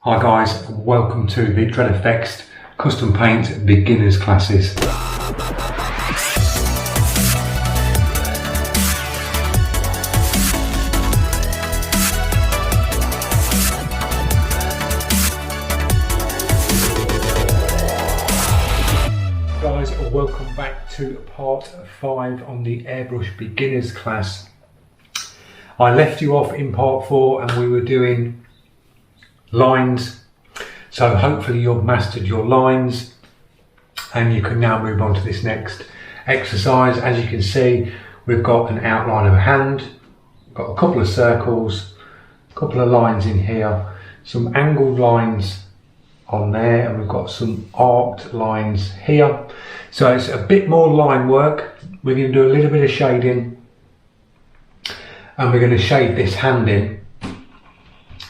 Hi guys, welcome to the Dred Effects Custom Paint Beginners Classes. Guys, welcome back to part 5 on the Airbrush Beginners class. I left you off in part 4 and we were doing lines, so hopefully you've mastered your lines and you can now move on to this next exercise. As you can see, we've got an outline of a hand, got a couple of circles, a couple of lines in here, some angled lines on there, and we've got some arced lines here. So it's a bit more line work. We're going to do a little bit of shading and we're going to shade this hand in.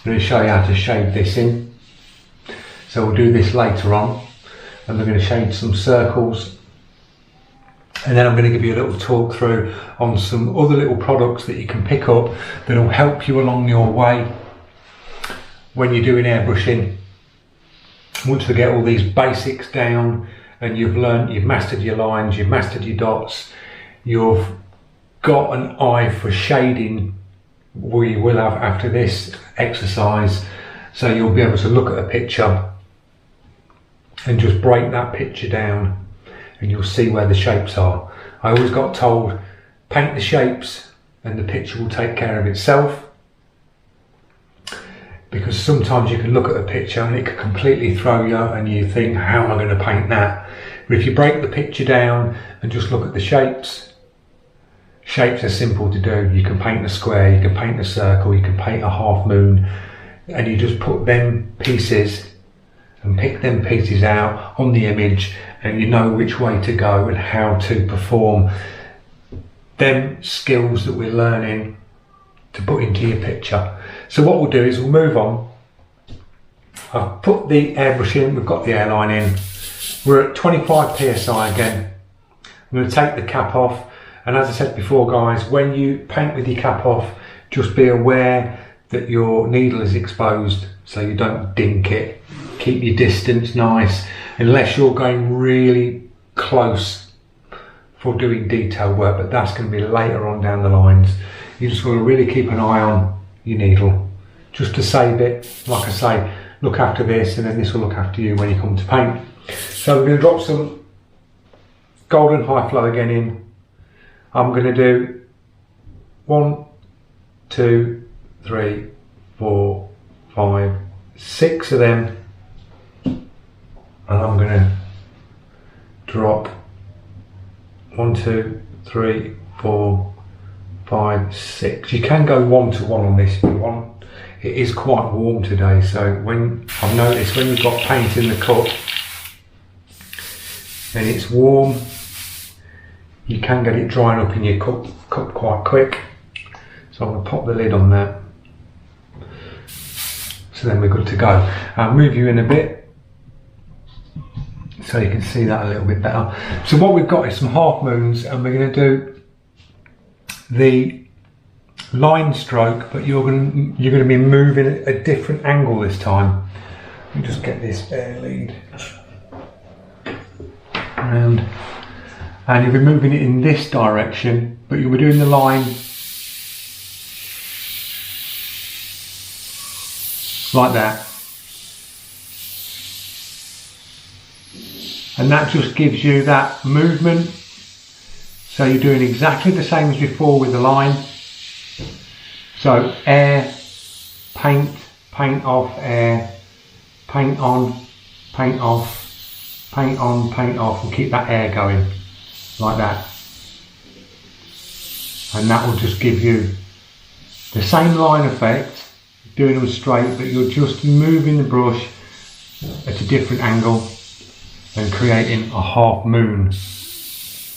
I'm going to show you how to shade this in. So we'll do this later on, and we're going to shade some circles, and then I'm going to give you a little talk through on some other little products that you can pick up that will help you along your way when you're doing airbrushing. Once we get all these basics down and you've mastered your lines, you've mastered your dots, you've got an eye for shading, we will have after this exercise, so you'll be able to look at a picture and just break that picture down and you'll see where the shapes are. I always got told, paint the shapes and the picture will take care of itself, because sometimes you can look at a picture and it can completely throw you and you think, how am I going to paint that? But if you break the picture down and just look at the shapes, shapes are simple to do. You can paint a square, you can paint a circle, you can paint a half moon, and you just put them pieces and pick them pieces out on the image, and you know which way to go and how to perform them skills that we're learning to put into your picture. So what we'll do is we'll move on. I've put the airbrush in, we've got the airline in. We're at 25 psi again. I'm going to take the cap off. And as I said before guys, when you paint with your cap off, just be aware that your needle is exposed so you don't dink it. Keep your distance nice, unless you're going really close for doing detail work, but that's going to be later on down the lines. You just want to really keep an eye on your needle, just to save it. Like I say, look after this and then this will look after you when you come to paint. So we're going to drop some golden high flow again in. I'm going to do 1, 2, 3, 4, 5, 6 of them, and I'm going to drop 1, 2, 3, 4, 5, 6. You can go 1 to 1 on this if you want. It is quite warm today, so when I've noticed when you've got paint in the cup and it's warm, you can get it drying up in your cup quite quick. So I'm going to pop the lid on that. So then we're good to go. I'll move you in a bit so you can see that a little bit better. So what we've got is some half moons, and we're going to do the line stroke, but you're going to be moving at a different angle this time. Let me just get this air lead around. And you'll be moving it in this direction, but you'll be doing the line like that. And that just gives you that movement. So you're doing exactly the same as before with the line. So air, paint, paint off, air, paint on, paint off, paint on, paint off, and keep that air going. Like that, and that will just give you the same line effect, doing them straight, but you're just moving the brush at a different angle and creating a half moon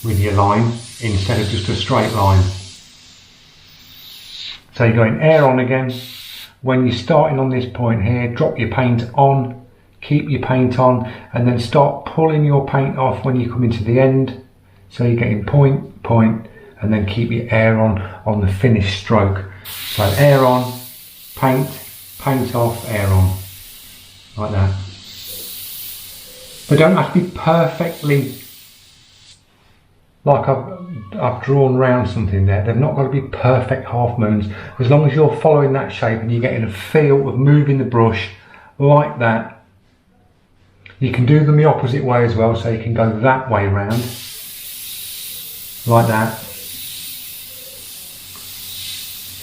with your line instead of just a straight line. So you're going air on again. When you're starting on this point here, drop your paint on, keep your paint on, and then start pulling your paint off when you come into the end. So you're getting point, point, and then keep your air on the finished stroke. So air on, paint, paint off, air on. They don't have to be perfectly like I've drawn around something there. They've not got to be perfect half moons. As long as you're following that shape and you're getting a feel of moving the brush like that. You can do them the opposite way as well, so you can go that way round, like that.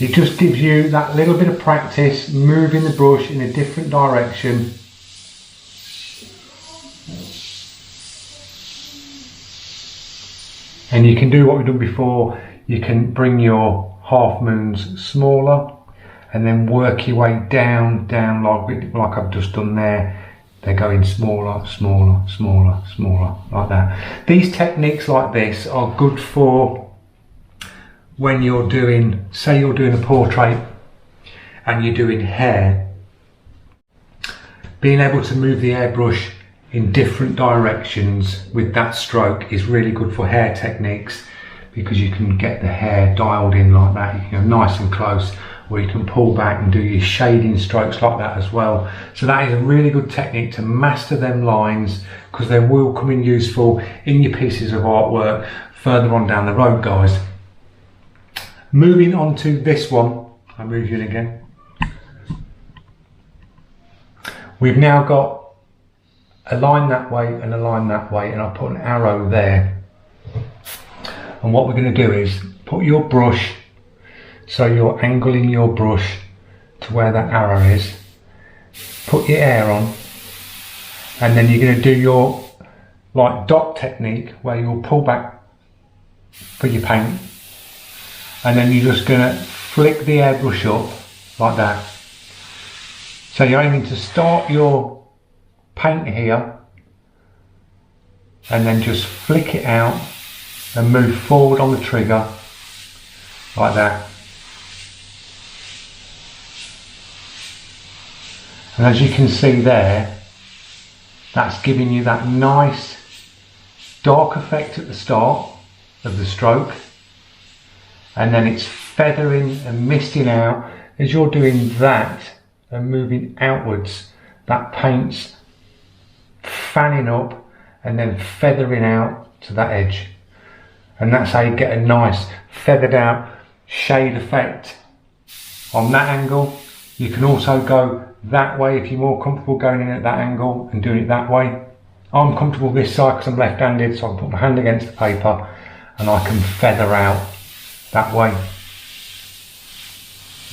It just gives you that little bit of practice moving the brush in a different direction. And you can do what we've done before. You can bring your half moons smaller and then work your way down like I've just done there. They're going smaller, smaller, smaller, smaller, like that. These techniques like this are good for when you're doing, say you're doing a portrait and you're doing hair. Being able to move the airbrush in different directions with that stroke is really good for hair techniques, because you can get the hair dialed in like that. You can go nice and close, or you can pull back and do your shading strokes like that as well. So that is a really good technique to master them lines, because they will come in useful in your pieces of artwork further on down the road, guys. Moving on to this one, I'll move you in again. We've now got a line that way and a line that way, and I'll put an arrow there. And what we're going to do is put your brush, so you're angling your brush to where that arrow is. Put your air on, and then you're going to do your like dot technique, where you'll pull back for your paint, and then you're just going to flick the airbrush up like that. So you're aiming to start your paint here and then just flick it out and move forward on the trigger like that. And as you can see there, that's giving you that nice dark effect at the start of the stroke, and then it's feathering and misting out. As you're doing that and moving outwards, that paint's fanning up and then feathering out to that edge, and that's how you get a nice feathered out shade effect on that angle. You can also go that way if you're more comfortable going in at that angle and doing it that way. I'm comfortable this side because I'm left-handed, so I can put my hand against the paper and I can feather out that way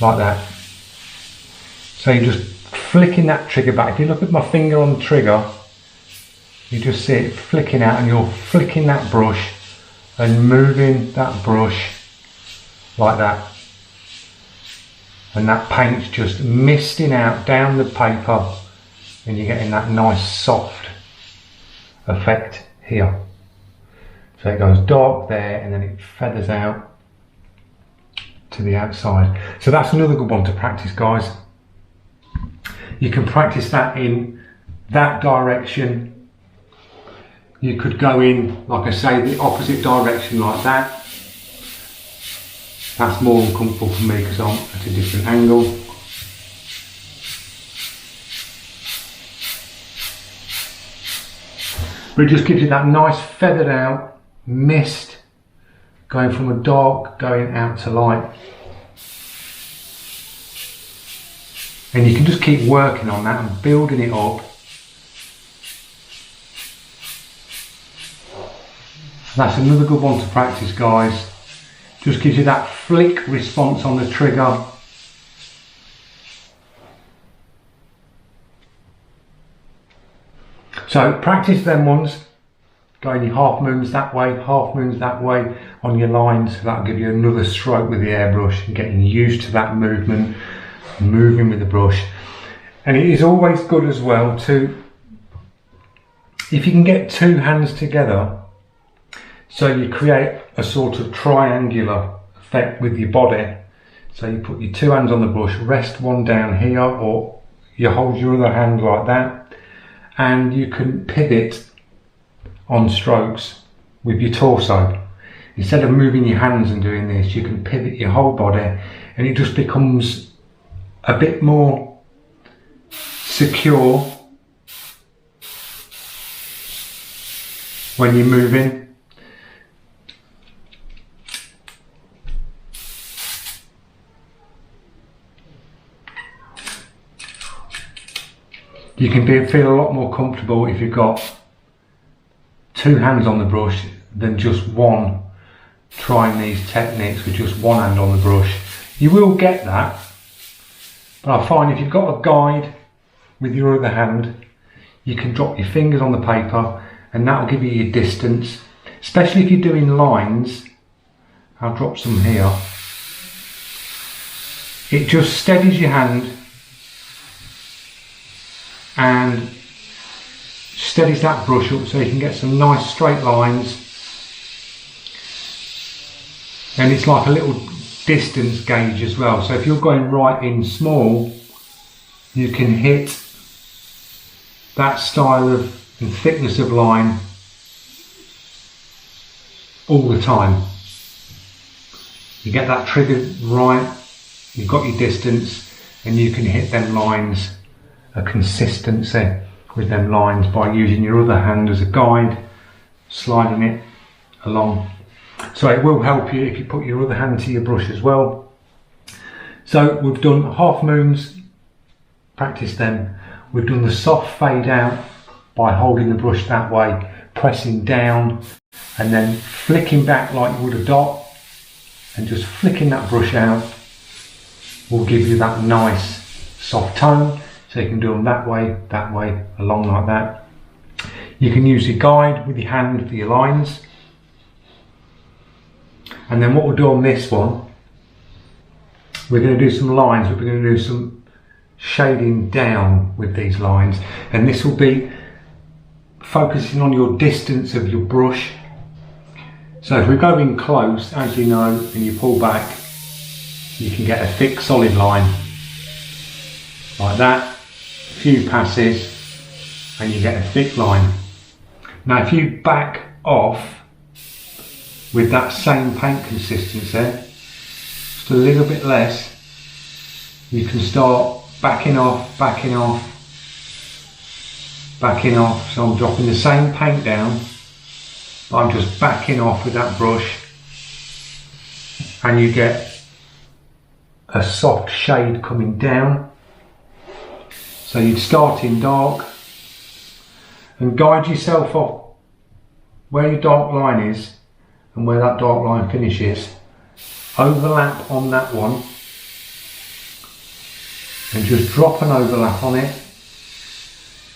like that. So you're just flicking that trigger back. If you look at my finger on the trigger, you just see it flicking out, and you're flicking that brush and moving that brush like that, and that paint's just misting out down the paper, and you're getting that nice soft effect here. So it goes dark there and then it feathers out to the outside. So that's another good one to practice, guys. You can practice that in that direction. You could go in, like I say, the opposite direction like that. That's more uncomfortable for me because I'm at a different angle. But it just gives you that nice feathered out mist, going from a dark going out to light. And you can just keep working on that and building it up. That's another good one to practice, guys. Just gives you that flick response on the trigger. So practice them ones, going your half moons that way, half moons that way on your lines. That'll give you another stroke with the airbrush and getting used to that movement, moving with the brush. And it is always good as well to, if you can get two hands together, so you create a sort of triangular effect with your body. So you put your two hands on the brush, rest one down here, or you hold your other hand like that, and you can pivot on strokes with your torso. Instead of moving your hands and doing this, you can pivot your whole body, and it just becomes a bit more secure when you're moving. You can feel a lot more comfortable if you've got two hands on the brush than just one, trying these techniques with just one hand on the brush. You will get that, but I find if you've got a guide with your other hand, you can drop your fingers on the paper and that will give you your distance, especially if you're doing lines. I'll drop some here. It just steadies your hand and steadies that brush up so you can get some nice straight lines, and it's like a little distance gauge as well. So if you're going right in small, you can hit that style of and thickness of line all the time. You get that trigger right, you've got your distance, and you can hit them lines, a consistency with them lines by using your other hand as a guide, sliding it along. So it will help you if you put your other hand to your brush as well. So we've done half moons, practice them. We've done the soft fade out by holding the brush that way, pressing down and then flicking back like you would a dot, and just flicking that brush out will give you that nice soft tone. So you can do them that way, along like that. You can use your guide with your hand for your lines. And then what we'll do on this one, we're going to do some lines, but we're going to do some shading down with these lines. And this will be focusing on your distance of your brush. So if we go in close, as you know, and you pull back, you can get a thick solid line like that. A few passes and you get a thick line. Now if you back off with that same paint consistency, just a little bit less, you can start backing off. So I'm dropping the same paint down, but I'm just backing off with that brush, and you get a soft shade coming down. So you'd start in dark and guide yourself off where your dark line is and where that dark line finishes. Overlap on that one and just drop an overlap on it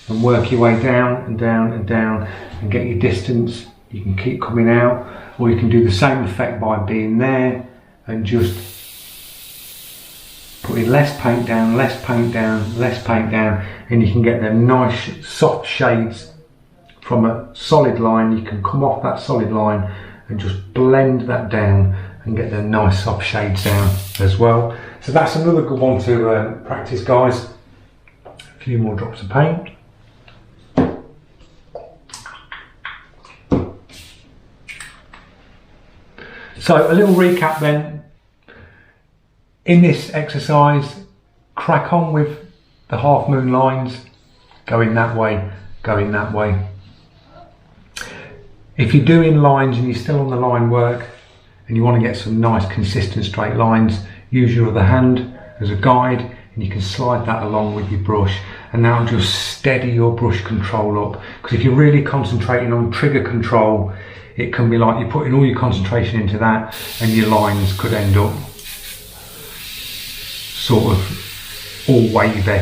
and work your way down and down and down and get your distance. You can keep coming out, or you can do the same effect by being there and just putting less paint down, and you can get them nice soft shades from a solid line. You can come off that solid line and just blend that down and get the nice soft shades down as well. So that's another good one to practice, guys. A few more drops of paint. So a little recap then. In this exercise, crack on with the half moon lines, going that way. If you're doing lines and you're still on the line work and you want to get some nice consistent straight lines, use your other hand as a guide and you can slide that along with your brush, and that'll just steady your brush control up. Because if you're really concentrating on trigger control, it can be like you're putting all your concentration into that and your lines could end up sort of all wavy,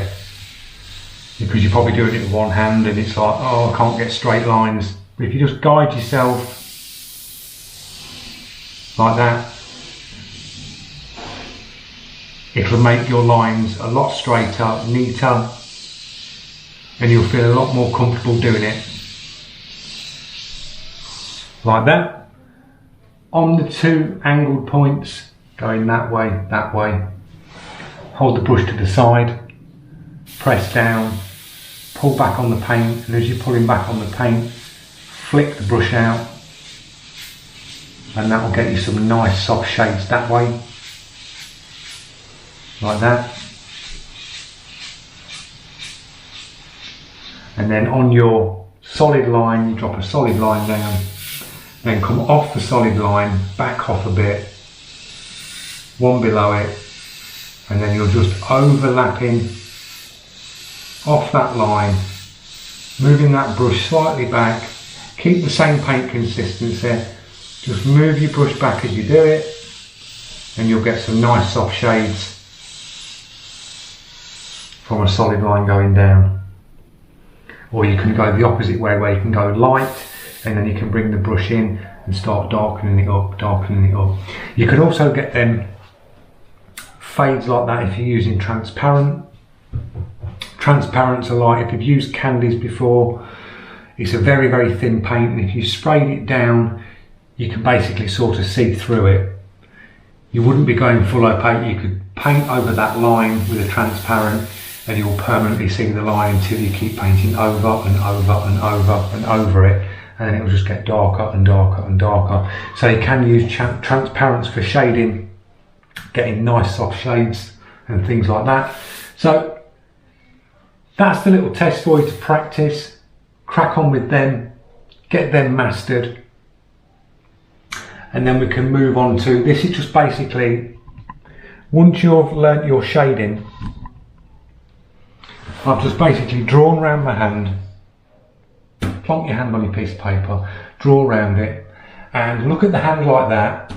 because you're probably doing it with one hand and it's like, oh, I can't get straight lines. But if you just guide yourself like that, it'll make your lines a lot straighter, neater, and you'll feel a lot more comfortable doing it like that. On the two angled points, going that way, hold the brush to the side, press down, pull back on the paint, and as you're pulling back on the paint, flick the brush out, and that will get you some nice soft shades that way, like that. And then on your solid line, you drop a solid line down, then come off the solid line, back off a bit, one below it, and then you're just overlapping off that line, moving that brush slightly back, keep the same paint consistency, just move your brush back as you do it, and you'll get some nice soft shades from a solid line going down. Or you can go the opposite way, where you can go light, and then you can bring the brush in and start darkening it up, darkening it up. You can also get them fades like that if you're using transparent. Transparent's a light, if you've used candies before, it's a very, very thin paint, and if you sprayed it down, you can basically sort of see through it. You wouldn't be going full opaque, you could paint over that line with a transparent, and you'll permanently see the line until you keep painting over and over and over and over it, and then it will just get darker and darker and darker. So you can use transparents for shading, getting nice soft shades and things like that. So that's the little test for you to practice. Crack on with them, get them mastered, and then we can move on to, this is just basically, once you've learnt your shading, I've just basically drawn around my hand, plonk your hand on your piece of paper, draw around it, and look at the hand like that,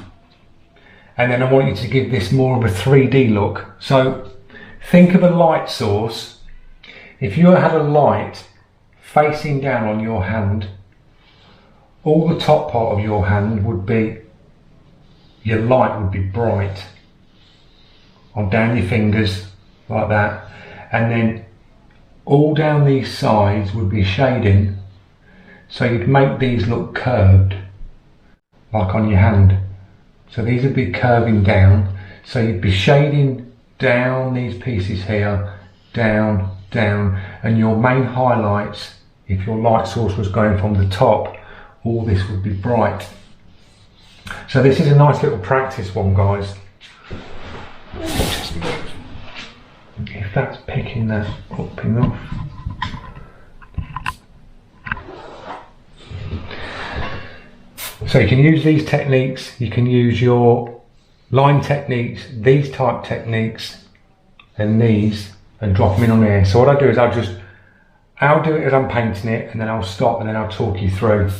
and then I want you to give this more of a 3D look. So think of a light source. If you had a light facing down on your hand, all the top part of your hand would be, your light would be bright on down your fingers like that, and then all down these sides would be shading, so you'd make these look curved like on your hand. So these would be curving down, so you'd be shading down these pieces here, down, down, and your main highlights, if your light source was going from the top, all this would be bright. So this is a nice little practice one, guys. If that's picking that up enough. So you can use these techniques, you can use your line techniques, these type techniques, and these, and drop them in on here. So what I do is I'll do it as I'm painting it, and then I'll stop, and then I'll talk you through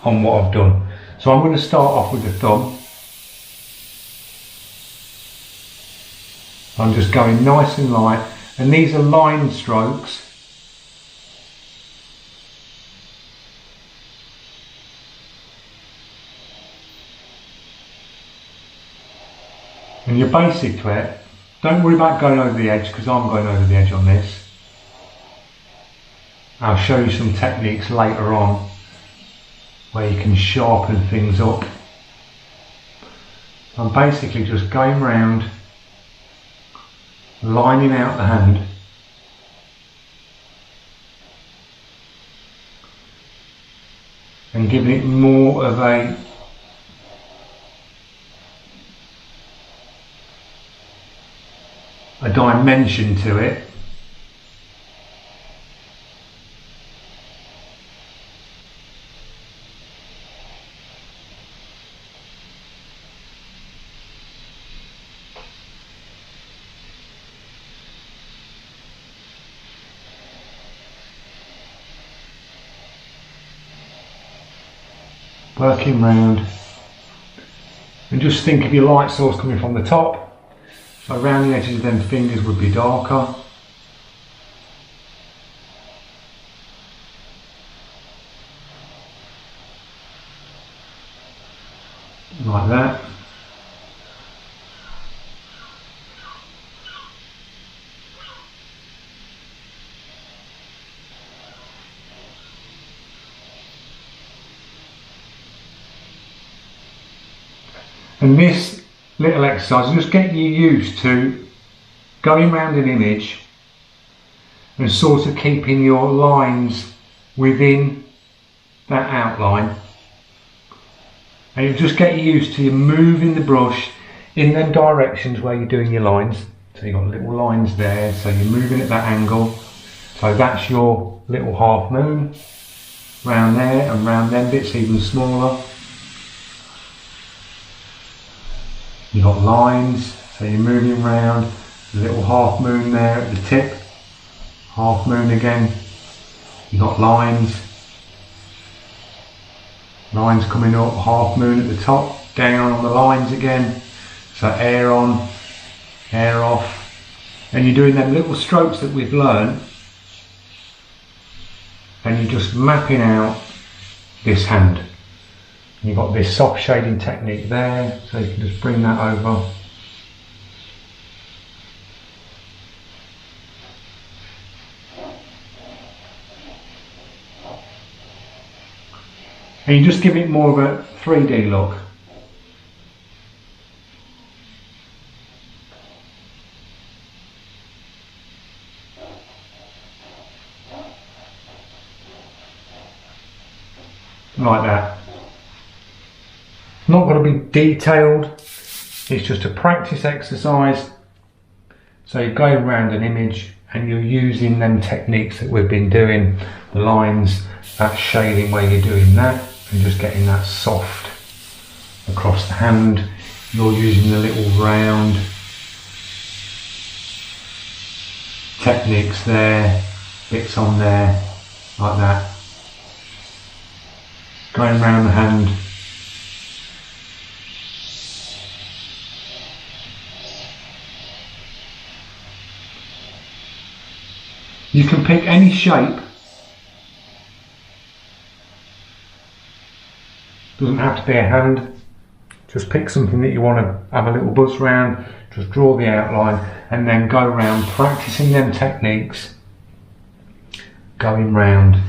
on what I've done. So I'm going to start off with the thumb. I'm just going nice and light, and these are line strokes. And you're basically, don't worry about going over the edge, because I'm going over the edge on this. I'll show you some techniques later on where you can sharpen things up. I'm basically just going round, lining out the hand, and giving it more of a dimension to it. Working round, and just think of your light source coming from the top, so around the edges of them fingers would be darker. Like that. And this little exercise will just get you used to going around an image and sort of keeping your lines within that outline. And it'll just get you used to you moving the brush in them directions where you're doing your lines. So you've got little lines there, so you're moving at that angle. So that's your little half moon. round there and round them bits even smaller. You've got lines, so you're moving round, a little half moon there at the tip, half moon again. You've got lines coming up, half moon at the top, down on the lines again. So air on, air off. And you're doing them little strokes that we've learned, and you're just mapping out this hand. You've got this soft shading technique there, so you can just bring that over. And you just give it more of a 3D look. Like that. Not going to be detailed, it's just a practice exercise. So you're going around an image and you're using them techniques that we've been doing, the lines, that shading where you're doing that and just getting that soft across the hand. You're using the little round techniques there, bits on there, like that. Going around the hand. You can pick any shape. Doesn't have to be a hand. Just pick something that you want to have a little buzz round. Just draw the outline and then go around practicing them techniques. Going round.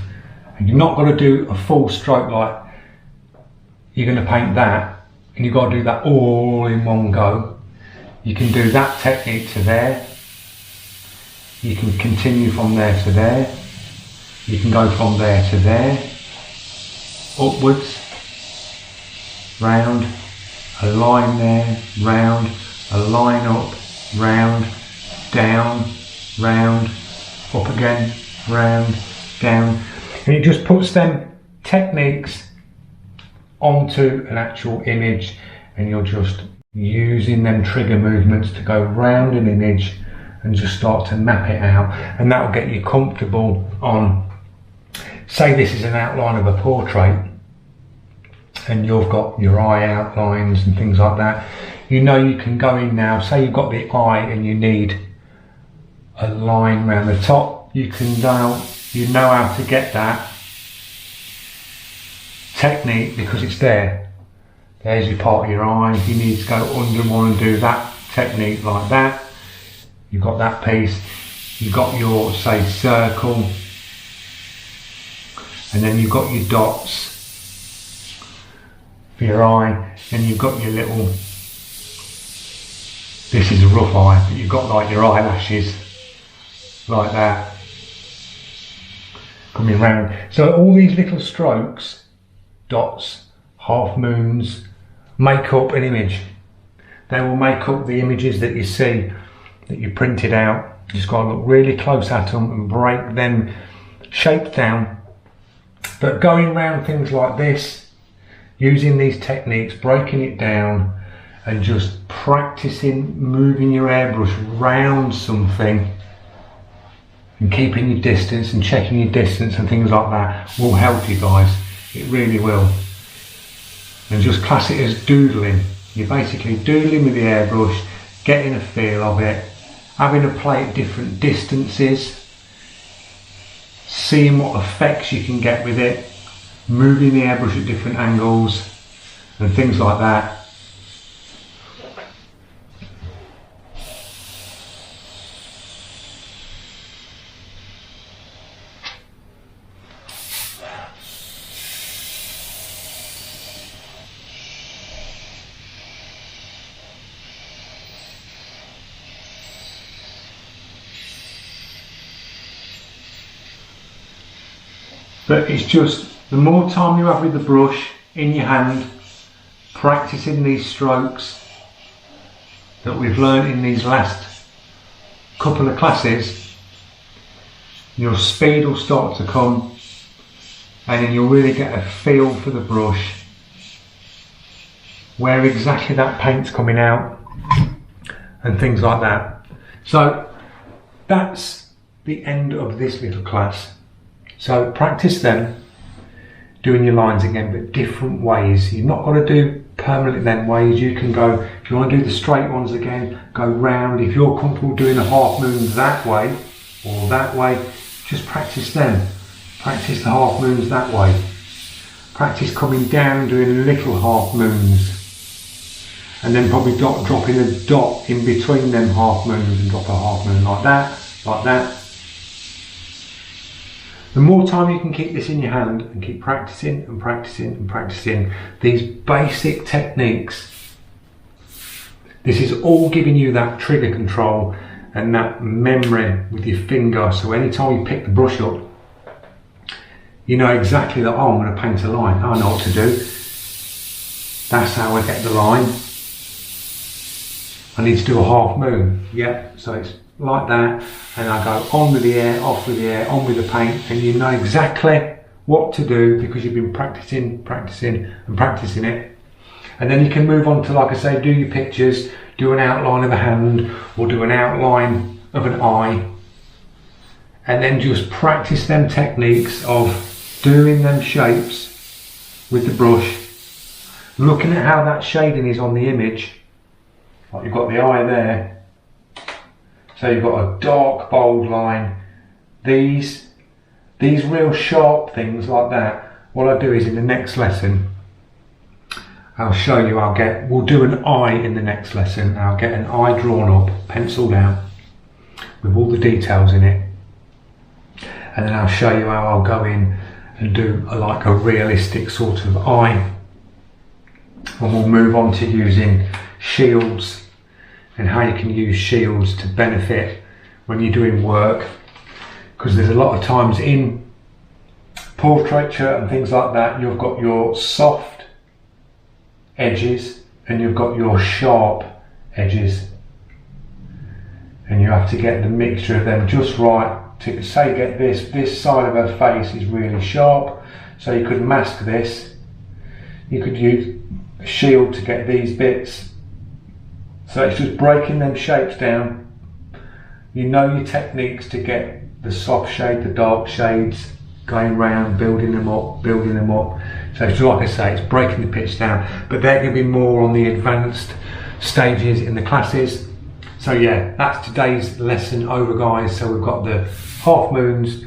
And you're not going to do a full stroke like you're going to paint that, and you've got to do that all in one go. You can do that technique to there. You can continue from there to there. You can go from there to there, upwards, round, a line there, round, a line up, round, down, round, up again, round, down. And it just puts them techniques onto an actual image, and you're just using them trigger movements to go round an image and just start to map it out, and that will get you comfortable on, say this is an outline of a portrait and you've got your eye outlines and things like that. You know you can go in now, say you've got the eye and you need a line around the top, you know how to get that technique because it's there. There's your part of your eye. You need to go under one and do that technique like that. You've got that piece. You've got your, say, circle, and then you've got your dots for your eye, and you've got your little, this is a rough eye, but you've got like your eyelashes like that coming round. So all these little strokes, dots, half moons, make up an image. They will make up the images that you see, that you printed out. You just got to look really close at them and break them shapes down. But going around things like this, using these techniques, breaking it down and just practicing moving your airbrush round something and keeping your distance and checking your distance and things like that will help you guys. It really will. And just class it as doodling. You're basically doodling with the airbrush, getting a feel of it, having to play at different distances, seeing what effects you can get with it, moving the airbrush at different angles and things like that. But it's just, the more time you have with the brush in your hand, practicing these strokes that we've learned in these last couple of classes, your speed will start to come, and then you'll really get a feel for the brush, where exactly that paint's coming out and things like that. So that's the end of this little class. So practice them doing your lines again, but different ways. You've not got to do permanently them ways. You can go, if you want to do the straight ones again, go round. If you're comfortable doing a half moon that way or that way, just practice them. Practice the half moons that way. Practice coming down and doing little half moons, and then probably dropping a dot in between them half moons and drop a half moon like that, like that. The more time you can keep this in your hand and keep practicing and practicing and practicing these basic techniques, this is all giving you that trigger control and that memory with your finger. So anytime you pick the brush up, you know exactly that, oh, I'm going to paint a line. I know what to do. That's how I get the line. I need to do a half moon. Yeah, so it's like that, and I go on with the air, off with the air, on with the paint, and you know exactly what to do because you've been practicing, practicing and practicing it. And then you can move on to, like I say, do your pictures, do an outline of a hand or do an outline of an eye, and then just practice them techniques of doing them shapes with the brush, looking at how that shading is on the image. Like you've got the eye there, so you've got a dark bold line. These real sharp things like that, what I do is in the next lesson I'll show you, we'll do an eye in the next lesson. I'll get an eye drawn up, penciled out with all the details in it, and then I'll show you how I'll go in and do like a realistic sort of eye, and we'll move on to using shields and how you can use shields to benefit when you're doing work, because there's a lot of times in portraiture and things like that you've got your soft edges and you've got your sharp edges, and you have to get the mixture of them just right to say get this side of her face is really sharp, so you could mask this. You could use a shield to get these bits. So it's just breaking them shapes down. You know your techniques to get the soft shade, the dark shades, going round, building them up, building them up. So it's like I say, it's breaking the pitch down, but they're going to be more on the advanced stages in the classes. So yeah, that's today's lesson over, guys. So we've got the half moons,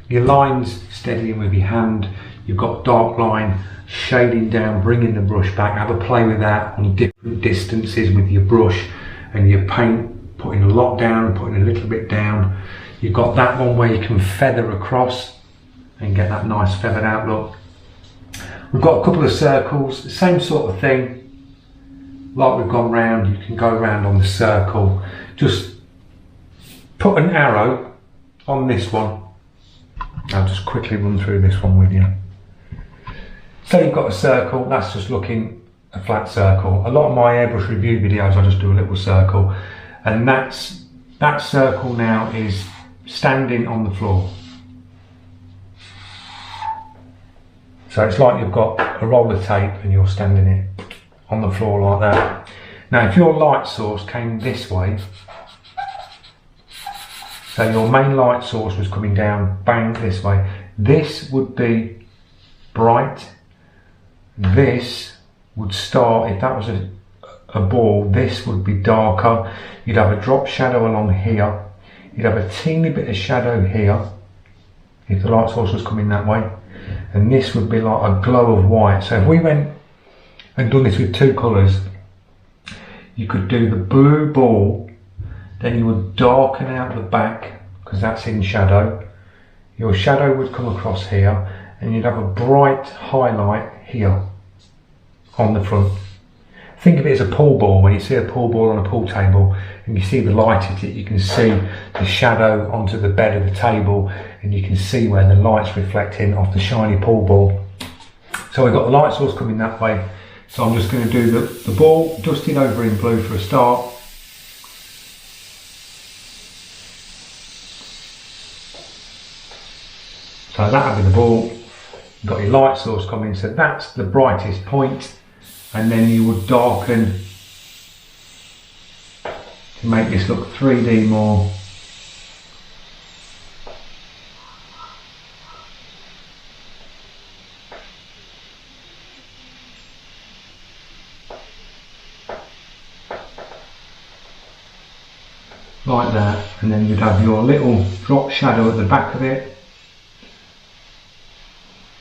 your lines steadying with your hand, you've got dark line, shading down, bringing the brush back, have a play with that on different distances with your brush and your paint, putting a lot down, putting a little bit down. You've got that one where you can feather across and get that nice feathered out look. We've got a couple of circles, the same sort of thing, like we've gone round. You can go round on the circle, just put an arrow on this one. I'll just quickly run through this one with you. So you've got a circle, that's just looking a flat circle. A lot of my airbrush review videos I just do a little circle, and that circle now is standing on the floor. So it's like you've got a roll of tape and you're standing it on the floor like that. Now if your light source came this way, so your main light source was coming down, bang, this way, this would be bright. This would start, if that was a ball, this would be darker. You'd have a drop shadow along here. You'd have a teeny bit of shadow here if the light source was coming that way, and this would be like a glow of white. So if we went and done this with two colours, you could do the blue ball, then you would darken out the back because that's in shadow. Your shadow would come across here, and you'd have a bright highlight here on the front. Think of it as a pool ball. When you see a pool ball on a pool table and you see the light at it, you can see the shadow onto the bed of the table, and you can see where the light's reflecting off the shiny pool ball. So we've got the light source coming that way. So I'm just going to do the ball dusted over in blue for a start. So that'll be the ball. You've got your light source coming, so that's the brightest point, and then you would darken to make this look 3D more. Like that, and then you'd have your little drop shadow at the back of it,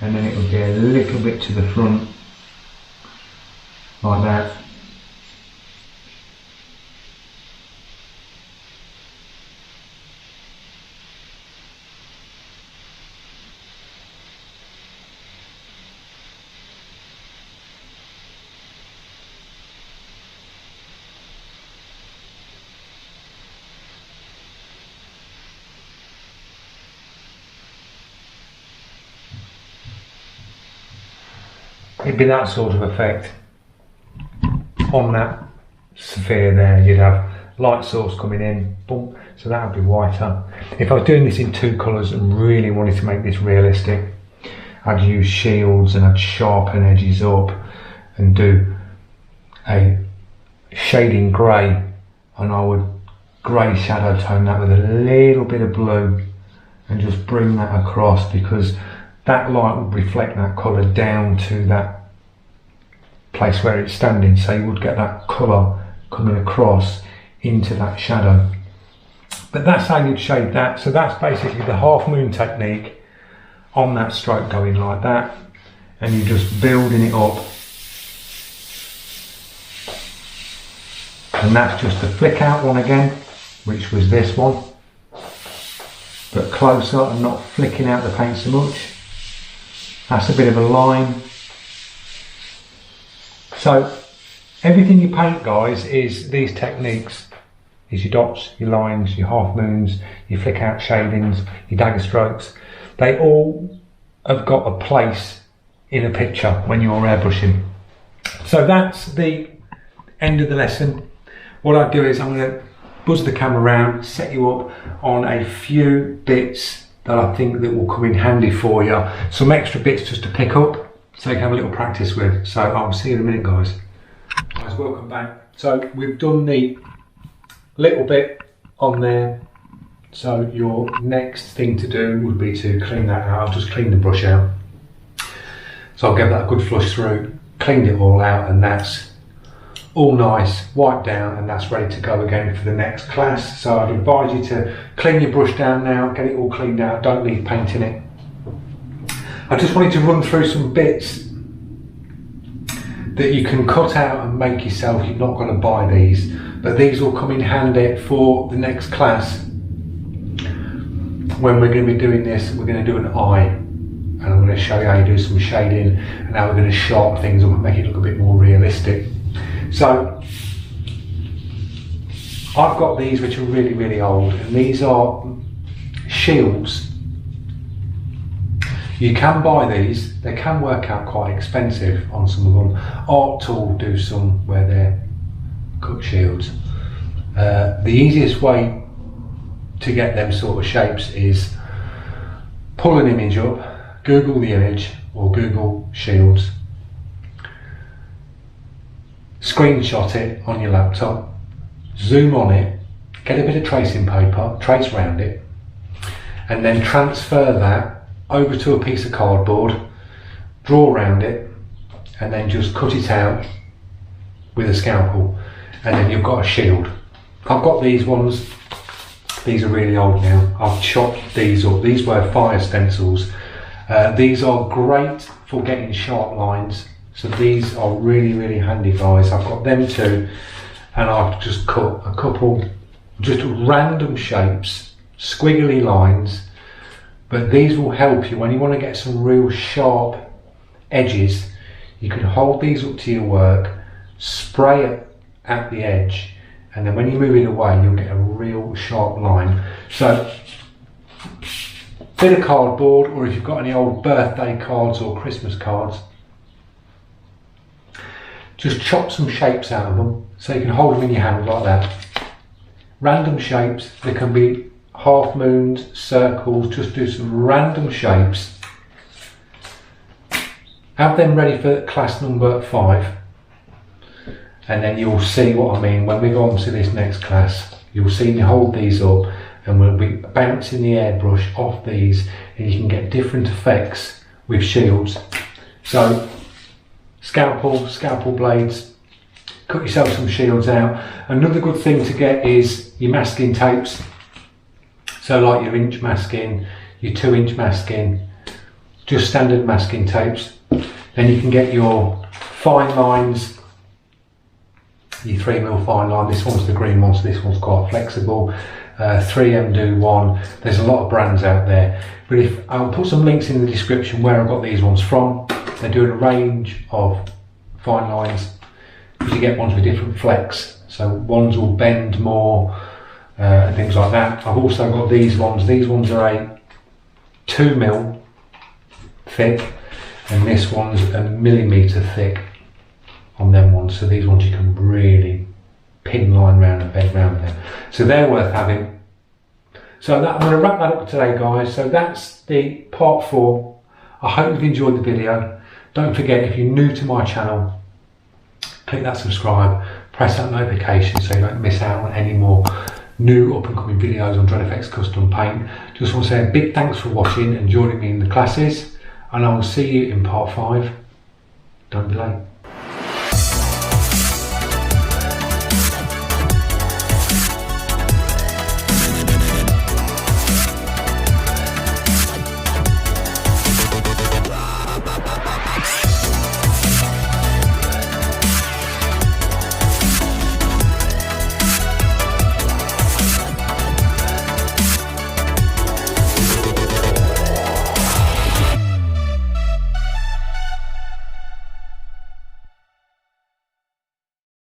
and then it would be a little bit to the front, like that. It'd be that sort of effect on that sphere there. You'd have light source coming in, boom, so that would be whiter. If I was doing this in 2 colours and really wanted to make this realistic, I'd use shields and I'd sharpen edges up and do a shading grey, and I would grey shadow tone that with a little bit of blue and just bring that across, because that light would reflect that colour down to that place where it's standing, so you would get that colour coming across into that shadow. But that's how you'd shade that. So that's basically the half moon technique on that stroke, going like that, and you're just building it up, and that's just the flick out one again, which was this one, but closer and not flicking out the paint so much. That's a bit of a line. So everything you paint, guys, is these techniques. Is your dots, your lines, your half moons, your flick out shadings, your dagger strokes. They all have got a place in a picture when you're airbrushing. So that's the end of the lesson. What I do is I'm going to buzz the camera around, set you up on a few bits that I think that will come in handy for you. Some extra bits just to pick up, so you can have a little practice with. So I'll see you in a minute, guys. Guys, welcome back. So we've done the little bit on there. So your next thing to do would be to clean that out. I've just cleaned the brush out. So I'll give that a good flush through, cleaned it all out, and that's all nice, wiped down, and that's ready to go again for the next class. So I'd advise you to clean your brush down now, get it all cleaned out, don't leave paint in it. I just wanted to run through some bits that you can cut out and make yourself. You're not going to buy these, but these will come in handy for the next class. When we're going to be doing this, we're going to do an eye, and I'm going to show you how you do some shading and how we're going to sharpen things up and make it look a bit more realistic. So I've got these which are really, really old, and these are shields. You can buy these, they can work out quite expensive on some of them. Art Tool do some where they're cut shields. The easiest way to get them sort of shapes is pull an image up, Google the image or Google shields, screenshot it on your laptop, zoom on it, get a bit of tracing paper, trace around it, and then transfer that over to a piece of cardboard, draw around it, and then just cut it out with a scalpel, and then you've got a shield. I've got these ones, these are really old now. I've chopped these up. These were fire stencils. These are great for getting sharp lines, so these are really, really handy, guys. I've got them too, and I've just cut a couple just random shapes, squiggly lines. But these will help you when you want to get some real sharp edges. You can hold these up to your work, spray it at the edge, and then when you move it away, you'll get a real sharp line. So, bit of cardboard, or if you've got any old birthday cards or Christmas cards, just chop some shapes out of them so you can hold them in your hand like that. Random shapes, they can be half moons, circles, just do some random shapes, Have them ready for class number 5, and then you'll see what I mean when we go on to this next class. You'll see me hold these up and we'll be bouncing the airbrush off these, and you can get different effects with shields. So scalpel blades, cut yourself some shields out. Another good thing to get is your masking tapes. So like your inch masking, your 2-inch masking, just standard masking tapes. Then you can get your fine lines, your 3mm fine line. This one's the green one, so this one's quite flexible. 3M do one. There's a lot of brands out there, but I'll put some links in the description where I got these ones from. They're doing a range of fine lines, because you get ones with different flex, so ones will bend more and things like that. I've also got these ones. These ones are a 2mm thick, and this one's a 1mm thick on them ones. So these ones you can really pin line round and bend round them. So they're worth having. So I'm going to wrap that up today, guys. So that's the part 4. I hope you've enjoyed the video. Don't forget, if you're new to my channel, click that subscribe, press that notification so you don't miss out on any more new up and coming videos on Dred FX Custom Paint. Just want to say a big thanks for watching and joining me in the classes, and I will see you in part 5. Don't be late.